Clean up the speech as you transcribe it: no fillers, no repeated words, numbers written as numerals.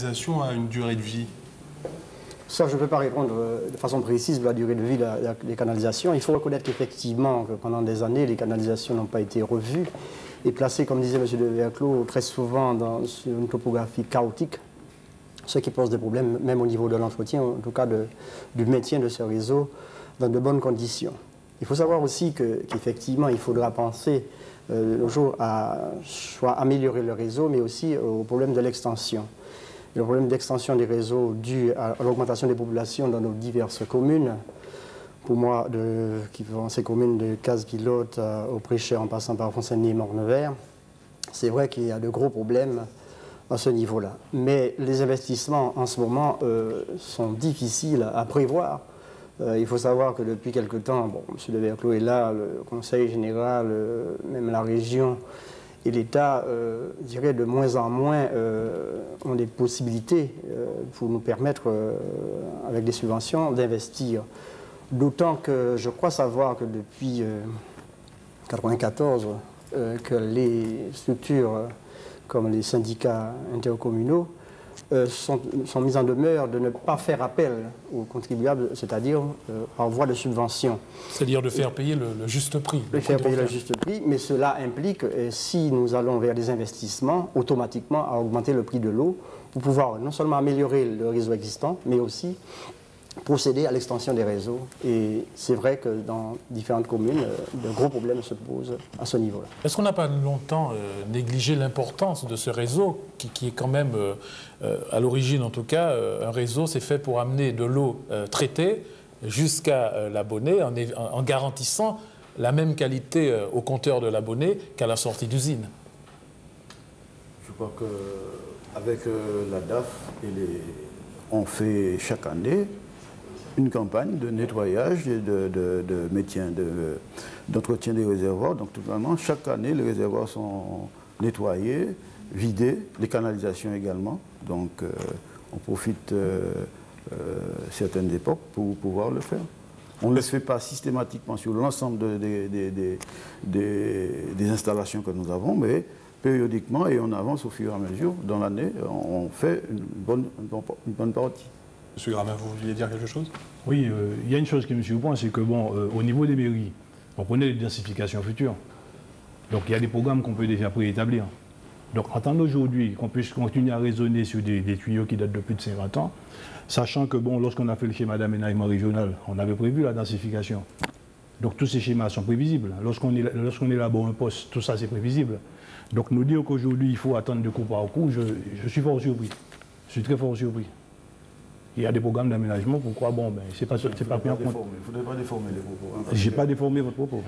A une durée de vie? Ça, je ne peux pas répondre de façon précise de la durée de vie des canalisations. Il faut reconnaître qu'effectivement, que pendant des années, les canalisations n'ont pas été revues et placées, comme disait M. de Verclos, très souvent sur une topographie chaotique, ce qui pose des problèmes, même au niveau de l'entretien, en tout cas du maintien de ce réseau dans de bonnes conditions. Il faut savoir aussi qu'effectivement, il faudra penser le jour à soit améliorer le réseau, mais aussi au problème de l'extension. Le problème d'extension des réseaux dû à l'augmentation des populations dans nos diverses communes. Pour moi, qui vont ces communes de Case-Pilote au Prêcheur en passant par Fontaine-Denis et Morne-Vert, c'est vrai qu'il y a de gros problèmes à ce niveau-là. Mais les investissements en ce moment sont difficiles à prévoir. Il faut savoir que depuis quelque temps, bon, M. de Verclos est là, le Conseil général, même la région, et l'État, je dirais, de moins en moins ont des possibilités pour nous permettre, avec des subventions, d'investir. D'autant que je crois savoir que depuis 1994, que les structures comme les syndicats intercommunaux sont mises en demeure de ne pas faire appel aux contribuables, c'est-à-dire en voie de subvention. C'est-à-dire de faire payer le juste prix. De faire payer le juste prix, mais cela implique, si nous allons vers des investissements, automatiquement à augmenter le prix de l'eau pour pouvoir non seulement améliorer le réseau existant, mais aussi procéder à l'extension des réseaux. Et c'est vrai que dans différentes communes, de gros problèmes se posent à ce niveau-là. Est-ce qu'on n'a pas longtemps négligé l'importance de ce réseau, qui est quand même, à l'origine en tout cas, un réseau, c'est fait pour amener de l'eau traitée jusqu'à l'abonné en garantissant la même qualité au compteur de l'abonné qu'à la sortie d'usine? Je crois qu'avec la DAF, on fait chaque année une campagne de nettoyage et d'entretien des réservoirs. Donc, tout simplement, chaque année, les réservoirs sont nettoyés, vidés, les canalisations également. Donc, on profite certaines époques pour pouvoir le faire. On ne le fait pas systématiquement sur l'ensemble des installations que nous avons, mais périodiquement, et on avance au fur et à mesure, dans l'année, on fait une bonne partie. Monsieur Gramin, vous vouliez dire quelque chose? Oui, il y a une chose qui me surprend, c'est que bon, au niveau des mairies, on connaît les densifications futures. Donc il y a des programmes qu'on peut déjà préétablir. Donc en temps d'aujourd'hui, qu'on puisse continuer à raisonner sur des tuyaux qui datent de plus de 50 ans, sachant que bon, lorsqu'on a fait le schéma d'aménagement régional, on avait prévu la densification. Donc tous ces schémas sont prévisibles. Lorsqu'on élabore un poste, tout ça c'est prévisible. Donc nous dire qu'aujourd'hui il faut attendre de coup par coup, je suis fort surpris. Je suis très fort surpris. Il y a des programmes d'aménagement, pourquoi bon, ben, c'est pas pris en compte. Il ne faudrait pas déformer les propos. Je n'ai pas déformé votre propos.